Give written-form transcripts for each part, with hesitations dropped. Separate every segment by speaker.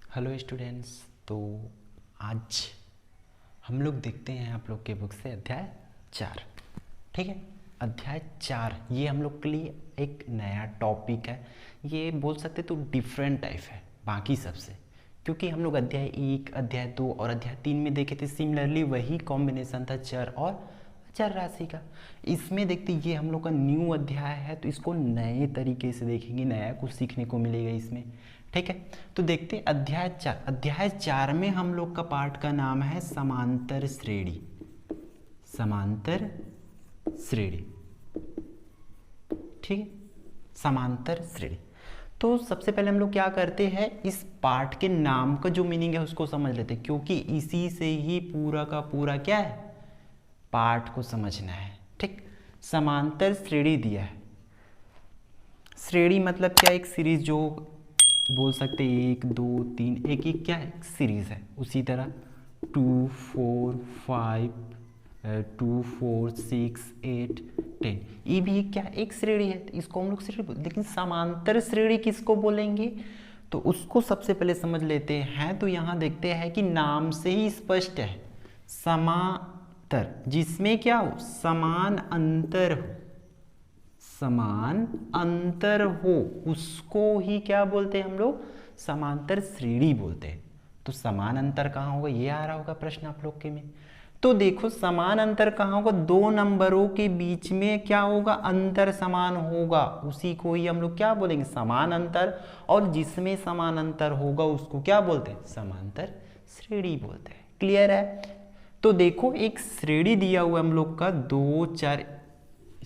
Speaker 1: Hello students. तो आज हम लोग देखते हैं आप लोग के बुक से अध्याय 4। ठीक है, अध्याय 4 ये हम लोग के लिए एक नया टॉपिक है। ये बोल सकते तो डिफरेंट टाइप है बाकी सबसे, क्योंकि हम लोग अध्याय 1, अध्याय 2 और अध्याय 3 में देखे थे सिमिलरली वही कॉम्बिनेशन था चर और अचर राशि का। इसमें देखते ये हम लोग का न्यू अध्याय है, तो इसको नए तरीके से देखेंगे, नया कुछ सीखने को मिलेगा इसमें। ठीक है, तो देखते अध्याय 4। अध्याय 4 में हम लोग का पाठ का नाम है समांतर श्रेणी। समांतर श्रेणी, ठीक है, समांतर श्रेणी। तो सबसे पहले हम लोग क्या करते हैं, इस पाठ के नाम का जो मीनिंग है उसको समझ लेते हैं, क्योंकि इसी से ही पूरा का पूरा क्या है, पाठ को समझना है। ठीक, समांतर श्रेणी दिया है। श्रेणी मतलब क्या, एक सीरीज जो बोल सकते 1 2 3 एक एक क्या है, सीरीज है। उसी तरह 2 4 5 2 4 6 8 10 ये भी क्या एक श्रेणी है, तो इसको हम लोग श्रेणी बोलते। लेकिन समांतर श्रेणी किसको बोलेंगे, तो उसको सबसे पहले समझ लेते हैं। तो यहाँ देखते हैं कि नाम से ही स्पष्ट है, समांतर जिसमें क्या हो, समान अंतर हो, समान अंतर हो, उसको ही क्या बोलते हैं हम लोग, समांतर श्रेणी बोलते हैं। तो समान अंतर कहाँ होगा, ये आ रहा होगा प्रश्न आप लोग के में। तो देखो समान अंतर कहाँ होगा, दो नंबरों के बीच में क्या होगा, अंतर समान होगा, उसी को ही हम लोग क्या बोलेंगे, समान अंतर। और जिसमें समान अंतर होगा उसको क्या बोलते हैं, समांतर श्रेणी बोलते हैं। क्लियर है। तो देखो एक श्रेणी दिया हुआ हम लोग का 2 4,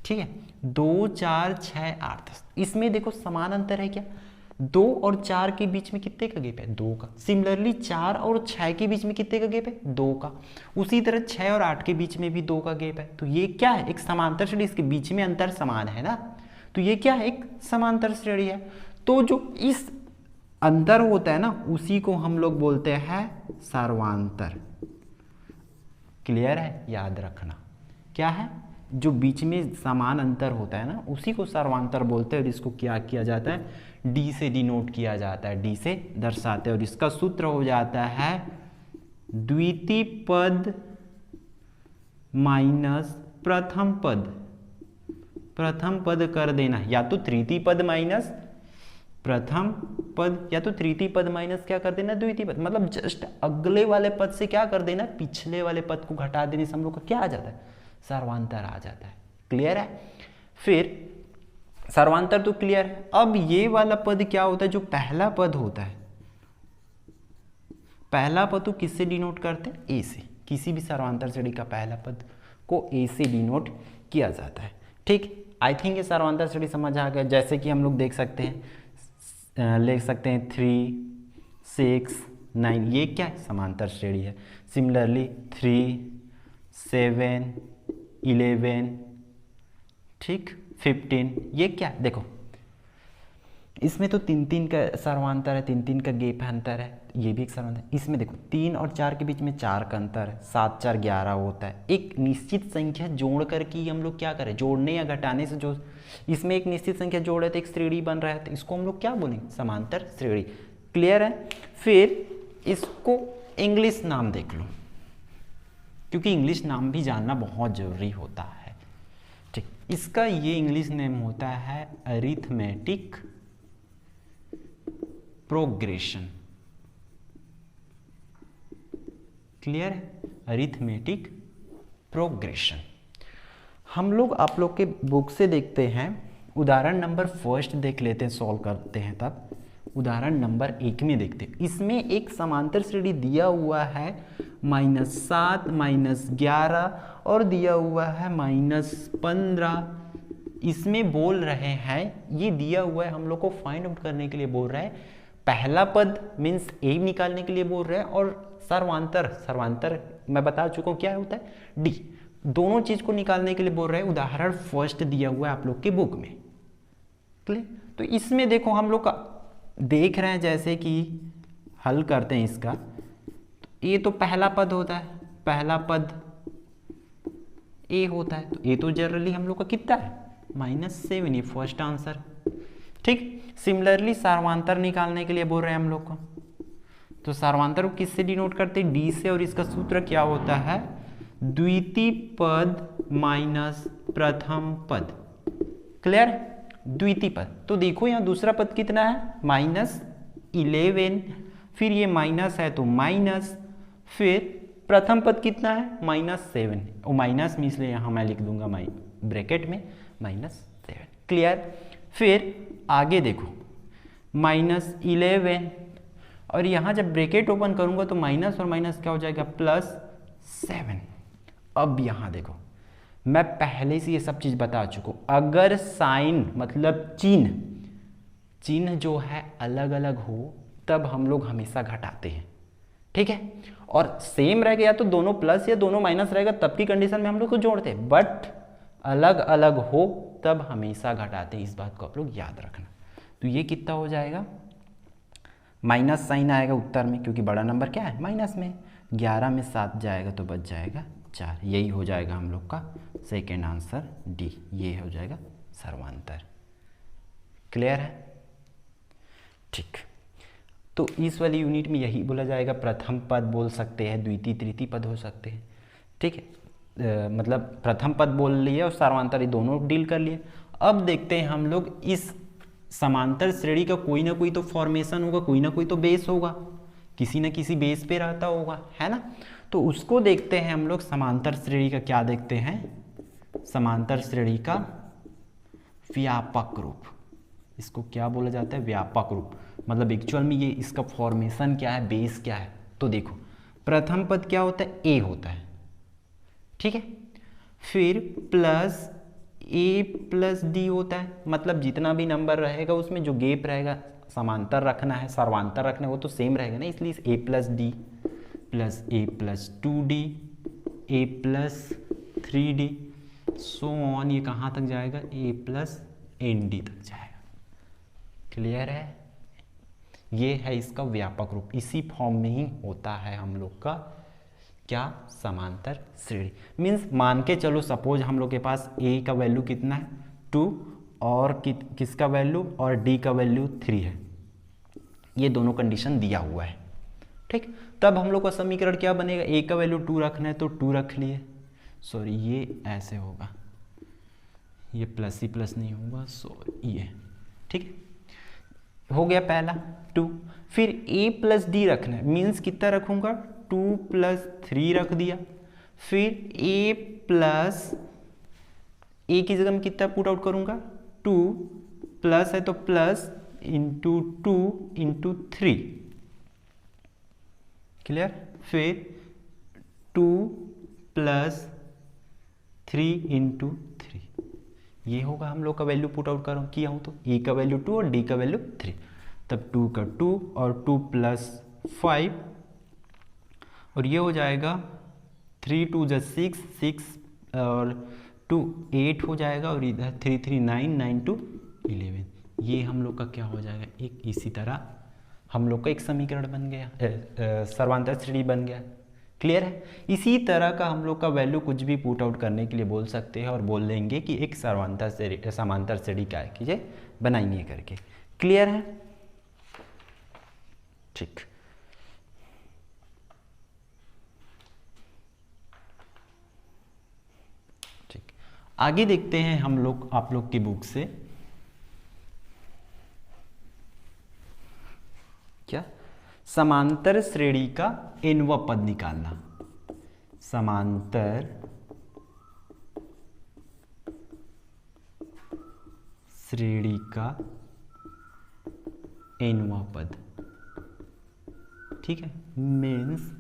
Speaker 1: ठीक है, 2 4 6 8 10। इसमें देखो समान अंतर है क्या, 2 और 4 के बीच में कितने का गैप है, 2 का। सिमिलरली 4 और 6 के बीच में कितने का गैप है, 2 का। उसी तरह 6 और 8 के बीच में भी 2 का गैप है। तो ये क्या है, एक समांतर श्रेणी, इसके बीच में अंतर समान है ना, तो ये क्या है, एक समांतर श्रेणी है। तो जो इस अंतर होता है ना, उसी को हम लोग बोलते हैं सर्वांतर। क्लियर है, याद रखना क्या है, जो बीच में समान अंतर होता है ना, उसी को सर्वांतर बोलते हैं। और इसको क्या किया जाता है, डी से डिनोट किया जाता है, डी से दर्शाते हैं। और इसका सूत्र हो जाता है द्वितीय पद माइनस प्रथम पद। प्रथम पद कर देना, या तो तृतीय पद माइनस प्रथम पद, या तो तृतीय पद माइनस क्या कर देना, द्वितीय पद। मतलब जस्ट अगले वाले पद से क्या कर देना, पिछले वाले पद को घटा देने से हम लोग का क्या आ जाता है, सर्वांतर आ जाता है। क्लियर है। फिर सर्वांतर तो क्लियर है। अब ये वाला पद क्या होता है, जो पहला पद होता है, पहला पद तो किससे डिनोट करते हैं, ए से। किसी भी सर्वांतर श्रेणी का पहला पद को ए से डिनोट किया जाता है। ठीक, आई थिंक ये सर्वांतर श्रेणी समझ आ गया। जैसे कि हम लोग देख सकते हैं, ले सकते हैं 3 6 9, ये क्या है, समांतर श्रेणी है। सिमिलरली 3 7 11, ठीक, 15, ये क्या है, देखो इसमें तो 3 3 का सर्वांतर है, 3 3 का गैप अंतर है, ये भी एक सर्वांतर। इसमें देखो 3 और 4 के बीच में 4 का अंतर है, 7 4 11 होता है। एक निश्चित संख्या जोड़ करके हम लोग क्या करें, जोड़ने या घटाने से जो इसमें एक निश्चित संख्या जोड़े तो एक श्रेणी बन रहा है, तो इसको हम लोग क्या बोलेंगे, समांतर श्रेणी। क्लियर है। फिर इसको इंग्लिश नाम देख लो, क्योंकि इंग्लिश नाम भी जानना बहुत जरूरी होता है। ठीक, इसका ये इंग्लिश नेम होता है अरिथमेटिक प्रोग्रेशन। क्लियर है, अरिथमेटिक प्रोग्रेशन। हम लोग आप लोग के बुक से देखते हैं, उदाहरण नंबर फर्स्ट देख लेते हैं, सॉल्व करते हैं तब। उदाहरण नंबर 1 में देखते हैं, इसमें एक समांतर श्रेणी दिया हुआ है -7 -11 और दिया हुआ है -15। इसमें बोल रहे हैं, ये दिया हुआ है हम लोग को फाइंड आउट करने के लिए बोल रहा है, पहला पद मीन्स ए निकालने के लिए बोल रहे हैं, और सर्वांतर, सर्वांतर मैं बता चुका हूं क्या होता है, डी, दोनों चीज को निकालने के लिए बोल रहे हैं। उदाहरण फर्स्ट दिया हुआ है आप लोग के बुक में। क्लियर। तो इसमें देखो हम लोग का देख रहे हैं, जैसे कि हल करते हैं इसका, तो ये तो पहला पद होता है, पहला पद ए होता है, तो ए तो जनरली हम लोग का कितना है, -7, ये फर्स्ट आंसर। ठीक, सिमिलरली सर्वांतर निकालने के लिए बोल रहे हैं हम लोग को, तो सर्वांतर को किससे डिनोट करते हैं? डी से। और इसका सूत्र क्या होता है? द्वितीय पद माइनस प्रथम पद। क्लियर? द्वितीय पद। तो देखो यहाँ दूसरा पद कितना है? -11। फिर ये माइनस है तो माइनस, फिर प्रथम पद कितना है? -7। और माइनस में इसलिए यहाँ मैं लिख दूंगा ब्रैकेट में -7। क्लियर? फिर आगे देखो -11, और यहाँ जब ब्रैकेट ओपन करूंगा तो माइनस और माइनस क्या हो जाएगा? +7। अब यहाँ देखो, मैं पहले से ये सब चीज़ बता चुका हूँ, अगर साइन मतलब चिन्ह जो है अलग अलग हो तब हम लोग हमेशा घटाते हैं, ठीक है? और सेम रह गया तो दोनों प्लस या दोनों माइनस रहेगा तब की कंडीशन में हम लोग को जोड़ते हैं, बट अलग अलग हो तब हमेशा घटाते हैं। इस बात को आप लोग याद रखना। तो ये कितना हो जाएगा? माइनस साइन आएगा उत्तर में, क्योंकि बड़ा नंबर क्या है? माइनस में। 11 में 7 जाएगा तो बच जाएगा 4। यही हो जाएगा हम लोग का सेकेंड आंसर डी। ये हो जाएगा सर्वांतर। क्लियर है? ठीक। तो इस वाली यूनिट में यही बोला जाएगा। प्रथम पद बोल सकते हैं, द्वितीय तृतीय पद हो सकते हैं, ठीक है? मतलब प्रथम पद बोल लिए और सर्वांतर, ये दोनों डील कर लिए। अब देखते हैं हम लोग इस समांतर श्रेणी का कोई ना कोई तो फॉर्मेशन होगा, कोई ना कोई तो बेस होगा, किसी न किसी बेस पे रहता होगा, है ना? तो उसको देखते हैं हम लोग। समांतर श्रेणी का क्या देखते हैं? समांतर श्रेणी का व्यापक रूप। इसको क्या बोला जाता है? व्यापक रूप। मतलब एक्चुअल में ये इसका फॉर्मेशन क्या है, बेस क्या है? तो देखो, प्रथम पद क्या होता है? ए होता है, ठीक है? फिर प्लस ए प्लस डी होता है। मतलब जितना भी नंबर रहेगा उसमें जो गैप रहेगा, समांतर रखना है सर्वांतर रखना है, वो तो सेम रहेगा ना, इसलिए A plus D plus A plus 2d A plus 3d so on, ये कहाँ तक जाएगा? ए प्लस एन डी तक जाएगा। क्लियर है? ये है इसका व्यापक रूप। इसी फॉर्म में ही होता है हम लोग का क्या? समांतर श्रेणी। मीन्स मान के चलो, सपोज हम लोग के पास a का वैल्यू कितना है? 2, और किसका वैल्यू? और d का वैल्यू 3 है। ये दोनों कंडीशन दिया हुआ है, ठीक? तब हम लोग का समीकरण क्या बनेगा? a का वैल्यू 2 रखना है तो 2 रख लिए। सॉरी, ये ऐसे होगा, ये प्लस ही प्लस नहीं होगा, सो ये, ठीक है? हो गया पहला 2। फिर a प्लस डी रखना है, मीन्स कितना रखूंगा? 2 प्लस 3 रख दिया। फिर a प्लस, a की जगह में कितना पुट आउट करूंगा? 2 प्लस है तो प्लस इंटू 2 इंटू 3। क्लियर? फिर 2 प्लस 3 इंटू 3, ये होगा हम लोग का वैल्यू पुट आउट करूँ किया हूँ तो a का वैल्यू 2 और d का वैल्यू 3। तब 2 का 2 और 2 प्लस 5, और ये हो जाएगा 3 2 जा 6 6 और 2 8 हो जाएगा, और इधर 3 3 9 9 2 11। ये हम लोग का क्या हो जाएगा? एक इसी तरह हम लोग का एक समीकरण बन गया, सर्वांतर श्रेणी बन गया। क्लियर है? इसी तरह का हम लोग का वैल्यू कुछ भी पुट आउट करने के लिए बोल सकते हैं और बोल लेंगे कि एक समांतर श्रेणी क्या है कीजिए बनाइए करके। क्लियर है? ठीक। ठीक, आगे देखते हैं हम लोग आप लोग की बुक से क्या? समांतर श्रेणी का nवां पद निकालना। समांतर श्रेणी का nवां पद, ठीक है? मीन्स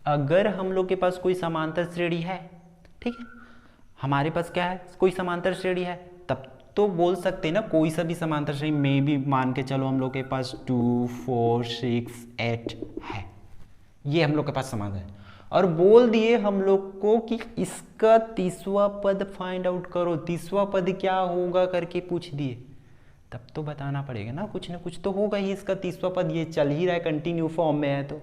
Speaker 1: अगर हम लोग के पास कोई समांतर श्रेणी है, ठीक है, हमारे पास क्या है? कोई समांतर श्रेणी है, तब तो बोल सकते हैं ना कोई सा भी समांतर श्रेणी में भी मान के चलो हम लोग के पास 2 4 6 8 है, ये हम लोग के पास समांतर है, और बोल दिए हम लोग को कि इसका तीसरा पद फाइंड आउट करो, तीसरा पद क्या होगा करके पूछ दिए, तब तो बताना पड़ेगा ना कुछ तो होगा ही इसका तीसरा पद। ये चल ही रहा है, कंटिन्यू फॉर्म में है, तो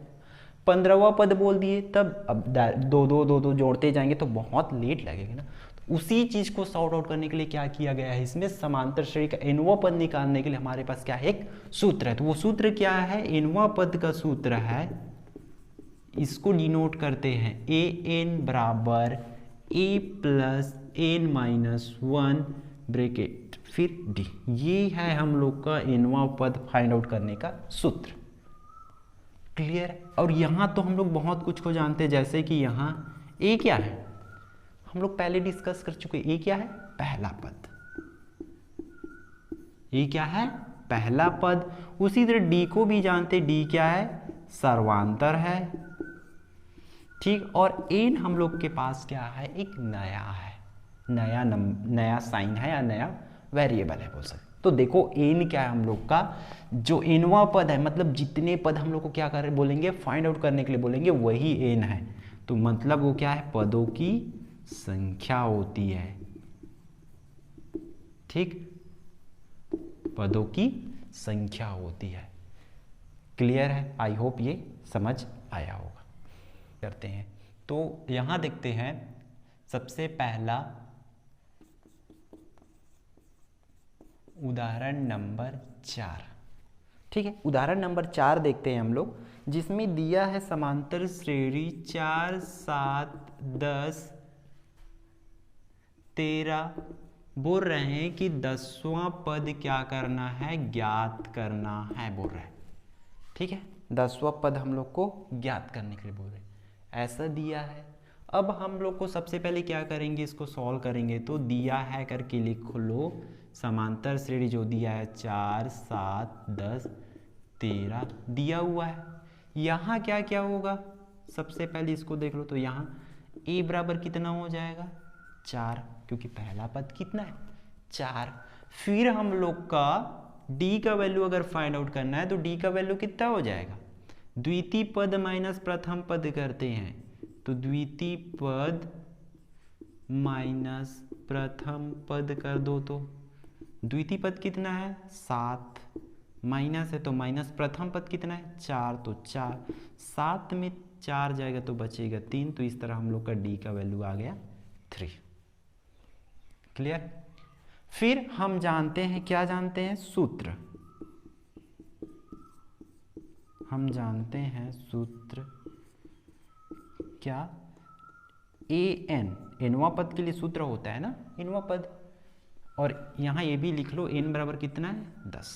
Speaker 1: 15वां पद बोल दिए, तब अब दो जोड़ते जाएंगे तो बहुत लेट लगेगा ना। तो उसी चीज को सॉर्ट आउट करने के लिए क्या किया गया है, इसमें समांतर श्रेणी का nवां पद निकालने के लिए हमारे पास क्या है? एक सूत्र है। तो वो सूत्र क्या है? nवां पद का सूत्र है इसको डिनोट करते हैं ए एन बराबर A plus N minus one bracket फिर डी। ये है हम लोग का एनवा पद फाइंड आउट करने का सूत्र। क्लियर है। और यहाँ तो हम लोग बहुत कुछ को जानते हैं, जैसे कि यहाँ ए क्या है हम लोग पहले डिस्कस कर चुके। ए क्या है? पहला पद। ए क्या है? पहला पद। उसी तरह डी को भी जानते, डी क्या है? सर्वांतर है। ठीक। और एन हम लोग के पास क्या है? एक नया है, नया साइन है या नया वेरिएबल है बोल सकते। तो देखो एन क्या है हम लोग का, जो एनवा पद है, मतलब जितने पद हम लोग को क्या कर बोलेंगे, फाइंड आउट करने के लिए बोलेंगे, वही एन है। तो मतलब वो क्या है? पदों की संख्या होती है। ठीक, पदों की संख्या होती है। क्लियर है? आई होप ये समझ आया होगा। करते हैं तो यहां देखते हैं सबसे पहला उदाहरण नंबर 4। ठीक है, उदाहरण नंबर 4 देखते हैं हम लोग, जिसमें दिया है समांतर श्रेणी 4 7 10 13। बोल रहे हैं कि 10वां पद क्या करना है? ज्ञात करना है बोल रहे हैं। ठीक है, 10वां पद हम लोग को ज्ञात करने के लिए बोल रहे हैं, ऐसा दिया है। अब हम लोग को सबसे पहले क्या करेंगे, इसको सॉल्व करेंगे। तो दिया है करके लिख लो, समांतर श्रेणी जो दिया है 4 7 10 13 दिया हुआ है। यहाँ क्या क्या होगा, सबसे पहले इसको देख लो। तो यहाँ a बराबर कितना हो जाएगा? 4, क्योंकि पहला पद कितना है? 4। फिर हम लोग का d का वैल्यू अगर फाइंड आउट करना है तो d का वैल्यू कितना हो जाएगा? द्वितीय पद माइनस प्रथम पद करते हैं, तो द्वितीय पद माइनस प्रथम पद कर दो। तो द्वितीय पद कितना है? 7, माइनस है तो माइनस प्रथम पद कितना है? 4, तो 4, 7 में 4 जाएगा तो बचेगा 3। तो इस तरह हम लोग का d का वैल्यू आ गया 3। क्लियर? फिर हम जानते हैं, क्या जानते हैं? सूत्र। हम जानते हैं सूत्र क्या? ए एन, एनवा पद के लिए सूत्र होता है ना, एनवा पद। और यहाँ ये भी लिख लो, एन बराबर कितना है? 10।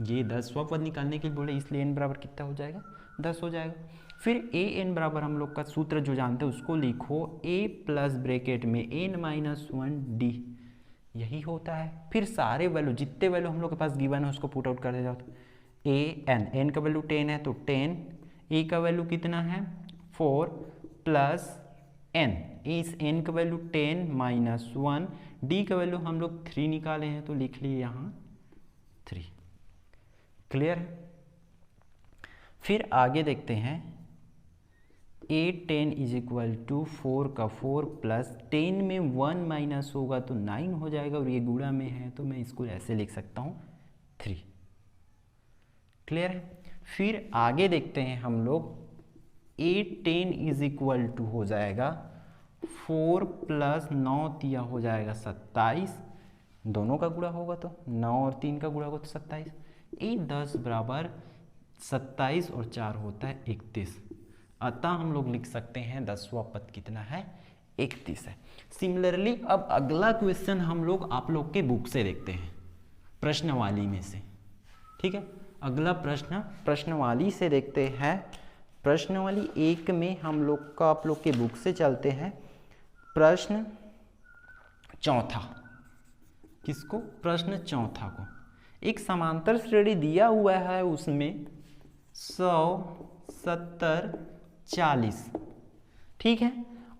Speaker 1: ये 10वां पद निकालने के लिए बोले, इसलिए एन बराबर कितना हो जाएगा? 10 हो जाएगा। फिर ए एन बराबर हम लोग का सूत्र जो जानते हैं उसको लिखो, ए प्लस ब्रैकेट में एन माइनस 1 डी, यही होता है। फिर सारे वैल्यू, जितने वैल्यू हम लोग के पास गिवन है उसको पुट आउट कर जाओ। ए एन, एन का वैल्यू 10 है तो 10, ए का वैल्यू कितना है? 4 प्लस एन, इस एन का वैल्यू 10 माइनस 1, डी का वैल्यू हम लोग 3 निकाले हैं तो लिख लिए यहाँ 3। क्लियर है? फिर आगे देखते हैं, ए 10 इज इक्वल टू 4 का 4 प्लस 10 में 1 माइनस होगा तो 9 हो जाएगा, और ये गुणा में है तो मैं इसको ऐसे लिख सकता हूँ 3। क्लियर है? फिर आगे देखते हैं हम लोग, ए 10 इज इक्वल टू हो जाएगा 4 प्लस 9 तिया हो जाएगा 27, दोनों का गुणा होगा तो 9 और 3 का गुणा होगा तो 27। ए 10 बराबर 27 और 4 होता है 31। अतः हम लोग लिख सकते हैं 10वां पद कितना है? 31 है। सिमिलरली अब अगला क्वेश्चन हम लोग आप लोग के बुक से देखते हैं, प्रश्नवाली में से। ठीक है, अगला प्रश्न प्रश्नवाली से देखते हैं। प्रश्नवाली 1 में हम लोग का आप लोग के बुक से चलते हैं, प्रश्न चौथा। किसको? प्रश्न चौथा को। एक समांतर श्रेणी दिया हुआ है, उसमें 100 70 40। ठीक है,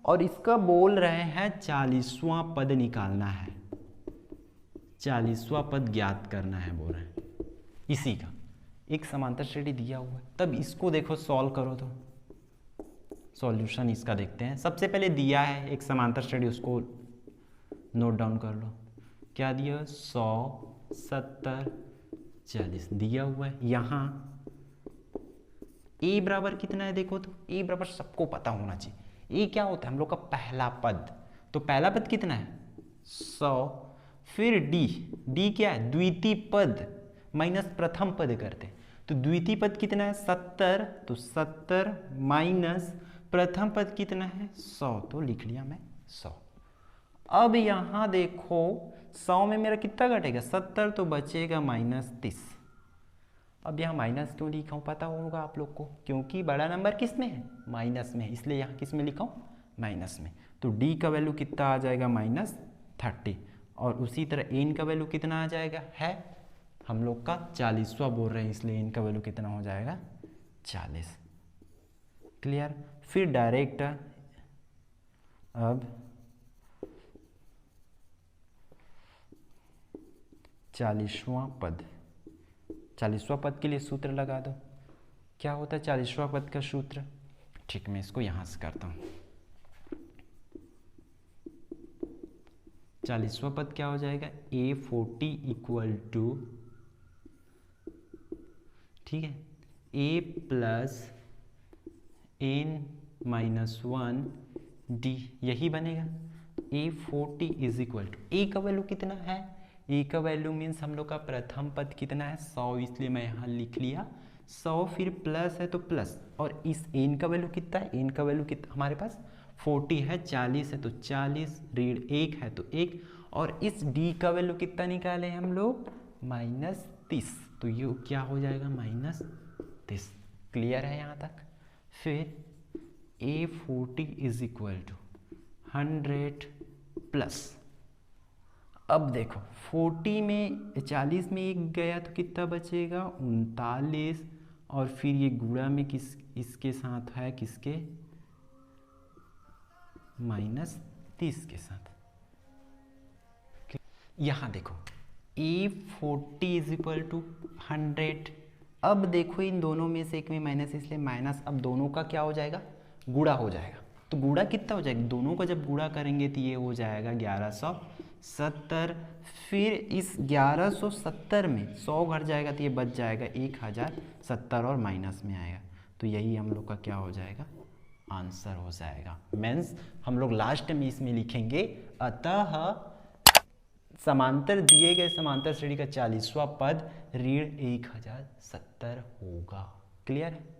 Speaker 1: और इसका बोल रहे हैं 40वां पद निकालना है, 40वां पद ज्ञात करना है बोल रहे हैं। इसी का एक समांतर श्रेणी दिया हुआ है, तब इसको देखो सॉल्व करो तो सॉल्यूशन इसका देखते हैं। सबसे पहले दिया है एक समांतर श्रेणी, उसको नोट डाउन कर लो। क्या दिया? 100 70 40 दिया हुआ है। यहाँ ए बराबर कितना है? देखो तो ए बराबर सबको पता होना चाहिए। ए क्या होता है? हम लोग का पहला पद। तो पहला पद कितना है? 100। फिर डी, डी क्या है? द्वितीय पद माइनस प्रथम पद करते, तो द्वितीय पद कितना है 70, तो 70 माइनस प्रथम पद कितना है 100, तो लिख लिया मैं 100। अब यहाँ देखो 100 में मेरा कितना घटेगा 70, तो बचेगा -30। अब यहाँ माइनस क्यों लिखा हूँ पता होगा आप लोग को, क्योंकि बड़ा नंबर किस में है माइनस में है, इसलिए यहाँ किस में लिखा हूँ माइनस में। तो डी का वैल्यू कितना आ जाएगा -30, और उसी तरह एन का वैल्यू कितना आ जाएगा, है हम लोग का 40वां बोल रहे हैं, इसलिए एन का वैल्यू कितना हो जाएगा 40। क्लियर। फिर डायरेक्ट अब 40वां पद, 40वां पद के लिए सूत्र लगा दो। क्या होता है 40वां पद का सूत्र, ठीक मैं इसको यहां से करता हूं। 40वां पद क्या हो जाएगा A40 इक्वल टू, ठीक है, A प्लस n-1 d, यही बनेगा। A40 इज इक्वल टू, ए का वैल्यू कितना है, ए का वैल्यू मीन्स हम लोग का प्रथम पद कितना है 100, इसलिए मैं यहाँ लिख लिया 100, फिर प्लस है तो प्लस, और इस एन का वैल्यू कितना है, एन का वैल्यू कितना हमारे पास 40 है, 40 है तो 40, ऋण 1 है तो 1, और इस डी का वैल्यू कितना निकाले हम लोग -30, तो ये क्या हो जाएगा -30। क्लियर है यहाँ तक। फिर A40 is equal to 100 plus, अब देखो 40 में 40 में 1 गया तो कितना बचेगा 39, और फिर ये गुणा में किस इसके साथ है, किसके -30 के साथ। यहाँ देखो A40 इज इक्वल टू 100, अब देखो इन दोनों में से एक में माइनस, इसलिए माइनस, अब दोनों का क्या हो जाएगा गुणा हो जाएगा, तो गुणा कितना हो जाएगा, दोनों का जब गुणा करेंगे तो ये हो जाएगा 1170, फिर इस 1170 में 100 घट जाएगा तो ये बच जाएगा 1070 और माइनस में आएगा, तो यही हम लोग का क्या हो जाएगा आंसर हो जाएगा। मीन्स हम लोग लास्ट में इसमें लिखेंगे अतः समांतर दिए गए समांतर श्रेणी का 40वां पद ऋण 1070 होगा। क्लियर है।